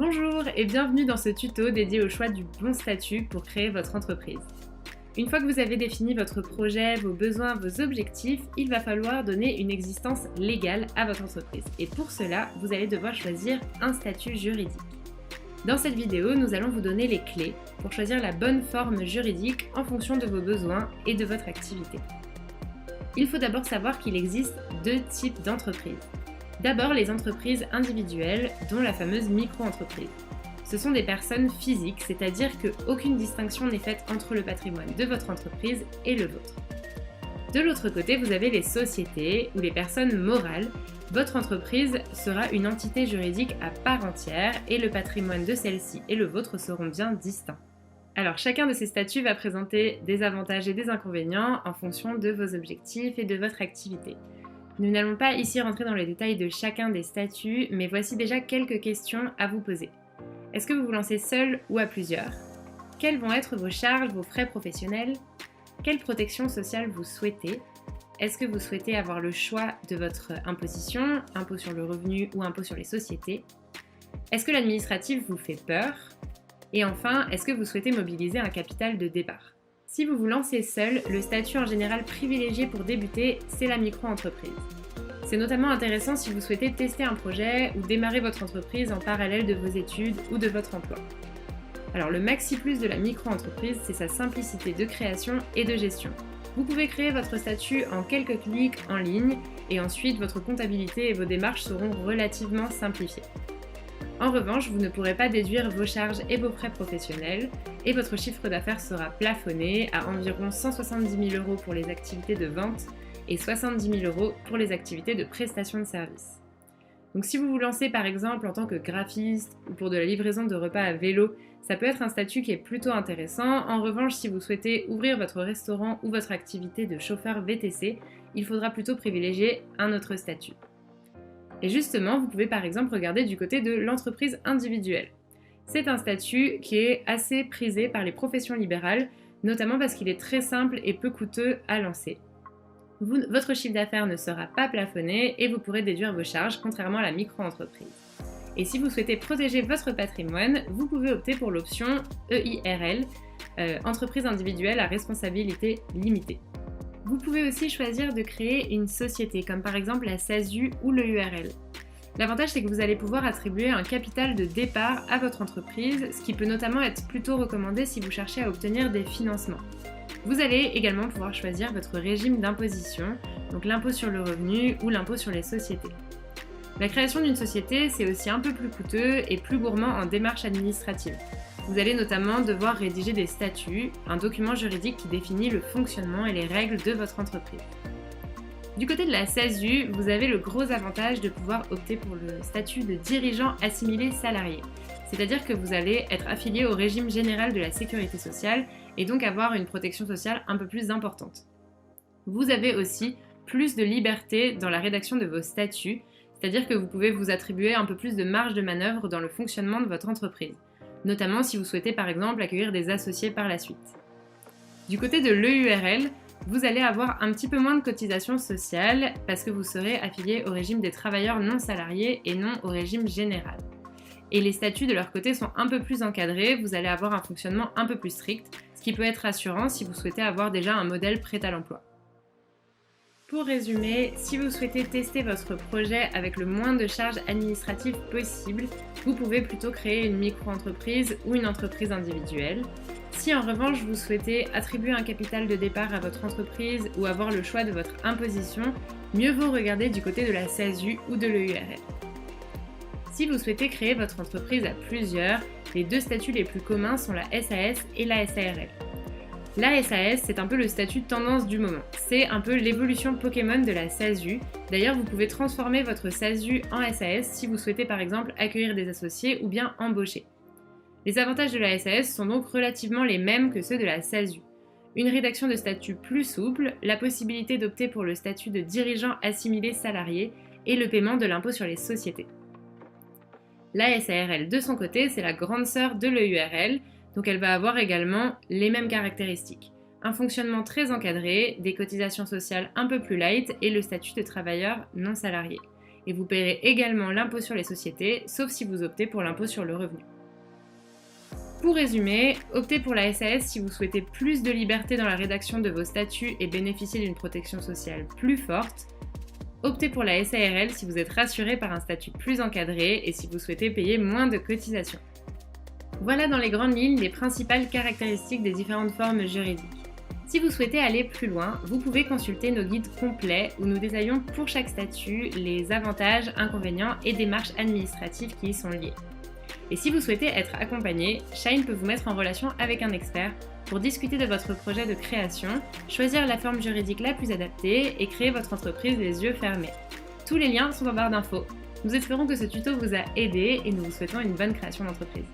Bonjour et bienvenue dans ce tuto dédié au choix du bon statut pour créer votre entreprise. Une fois que vous avez défini votre projet, vos besoins, vos objectifs, il va falloir donner une existence légale à votre entreprise. Et pour cela, vous allez devoir choisir un statut juridique. Dans cette vidéo, nous allons vous donner les clés pour choisir la bonne forme juridique en fonction de vos besoins et de votre activité. Il faut d'abord savoir qu'il existe deux types d'entreprises. D'abord, les entreprises individuelles, dont la fameuse micro-entreprise. Ce sont des personnes physiques, c'est-à-dire qu'aucune distinction n'est faite entre le patrimoine de votre entreprise et le vôtre. De l'autre côté, vous avez les sociétés ou les personnes morales. Votre entreprise sera une entité juridique à part entière et le patrimoine de celle-ci et le vôtre seront bien distincts. Alors, chacun de ces statuts va présenter des avantages et des inconvénients en fonction de vos objectifs et de votre activité. Nous n'allons pas ici rentrer dans les détails de chacun des statuts, mais voici déjà quelques questions à vous poser. Est-ce que vous vous lancez seul ou à plusieurs? Quelles vont être vos charges, vos frais professionnels? Quelle protection sociale vous souhaitez? Est-ce que vous souhaitez avoir le choix de votre imposition, impôt sur le revenu ou impôt sur les sociétés? Est-ce que l'administratif vous fait peur? Et enfin, est-ce que vous souhaitez mobiliser un capital de départ? Si vous vous lancez seul, le statut en général privilégié pour débuter, c'est la micro-entreprise. C'est notamment intéressant si vous souhaitez tester un projet ou démarrer votre entreprise en parallèle de vos études ou de votre emploi. Alors le maxi plus de la micro-entreprise, c'est sa simplicité de création et de gestion. Vous pouvez créer votre statut en quelques clics en ligne et ensuite votre comptabilité et vos démarches seront relativement simplifiées. En revanche, vous ne pourrez pas déduire vos charges et vos frais professionnels et votre chiffre d'affaires sera plafonné à environ 170 000 € pour les activités de vente et 70 000 € pour les activités de prestation de services. Donc si vous vous lancez par exemple en tant que graphiste ou pour de la livraison de repas à vélo, ça peut être un statut qui est plutôt intéressant. En revanche, si vous souhaitez ouvrir votre restaurant ou votre activité de chauffeur VTC, il faudra plutôt privilégier un autre statut. Et justement, vous pouvez par exemple regarder du côté de l'entreprise individuelle. C'est un statut qui est assez prisé par les professions libérales, notamment parce qu'il est très simple et peu coûteux à lancer. Votre chiffre d'affaires ne sera pas plafonné et vous pourrez déduire vos charges, contrairement à la micro-entreprise. Et si vous souhaitez protéger votre patrimoine, vous pouvez opter pour l'option EIRL, entreprise individuelle à responsabilité limitée. Vous pouvez aussi choisir de créer une société, comme par exemple la SASU ou le URL. L'avantage, c'est que vous allez pouvoir attribuer un capital de départ à votre entreprise, ce qui peut notamment être plutôt recommandé si vous cherchez à obtenir des financements. Vous allez également pouvoir choisir votre régime d'imposition, donc l'impôt sur le revenu ou l'impôt sur les sociétés. La création d'une société, c'est aussi un peu plus coûteux et plus gourmand en démarches administratives. Vous allez notamment devoir rédiger des statuts, un document juridique qui définit le fonctionnement et les règles de votre entreprise. Du côté de la SASU, vous avez le gros avantage de pouvoir opter pour le statut de dirigeant assimilé salarié. C'est-à-dire que vous allez être affilié au régime général de la sécurité sociale et donc avoir une protection sociale un peu plus importante. Vous avez aussi plus de liberté dans la rédaction de vos statuts, c'est-à-dire que vous pouvez vous attribuer un peu plus de marge de manœuvre dans le fonctionnement de votre entreprise, notamment si vous souhaitez par exemple accueillir des associés par la suite. Du côté de l'EURL, vous allez avoir un petit peu moins de cotisations sociales parce que vous serez affilié au régime des travailleurs non salariés et non au régime général. Et les statuts de leur côté sont un peu plus encadrés, vous allez avoir un fonctionnement un peu plus strict, ce qui peut être rassurant si vous souhaitez avoir déjà un modèle prêt à l'emploi. Pour résumer, si vous souhaitez tester votre projet avec le moins de charges administratives possible, vous pouvez plutôt créer une micro-entreprise ou une entreprise individuelle. Si en revanche vous souhaitez attribuer un capital de départ à votre entreprise ou avoir le choix de votre imposition, mieux vaut regarder du côté de la SASU ou de l'EURL. Si vous souhaitez créer votre entreprise à plusieurs, les deux statuts les plus communs sont la SAS et la SARL. La SAS, c'est un peu le statut de tendance du moment. C'est un peu l'évolution Pokémon de la SASU. D'ailleurs, vous pouvez transformer votre SASU en SAS si vous souhaitez par exemple accueillir des associés ou bien embaucher. Les avantages de la SAS sont donc relativement les mêmes que ceux de la SASU. Une rédaction de statut plus souple, la possibilité d'opter pour le statut de dirigeant assimilé salarié et le paiement de l'impôt sur les sociétés. La SARL, de son côté, c'est la grande sœur de l'EURL, donc elle va avoir également les mêmes caractéristiques. Un fonctionnement très encadré, des cotisations sociales un peu plus light et le statut de travailleur non salarié. Et vous paierez également l'impôt sur les sociétés, sauf si vous optez pour l'impôt sur le revenu. Pour résumer, optez pour la SAS si vous souhaitez plus de liberté dans la rédaction de vos statuts et bénéficier d'une protection sociale plus forte. Optez pour la SARL si vous êtes rassuré par un statut plus encadré et si vous souhaitez payer moins de cotisations. Voilà dans les grandes lignes les principales caractéristiques des différentes formes juridiques. Si vous souhaitez aller plus loin, vous pouvez consulter nos guides complets où nous détaillons pour chaque statut les avantages, inconvénients et démarches administratives qui y sont liées. Et si vous souhaitez être accompagné, Shine peut vous mettre en relation avec un expert pour discuter de votre projet de création, choisir la forme juridique la plus adaptée et créer votre entreprise les yeux fermés. Tous les liens sont en barre d'infos. Nous espérons que ce tuto vous a aidé et nous vous souhaitons une bonne création d'entreprise.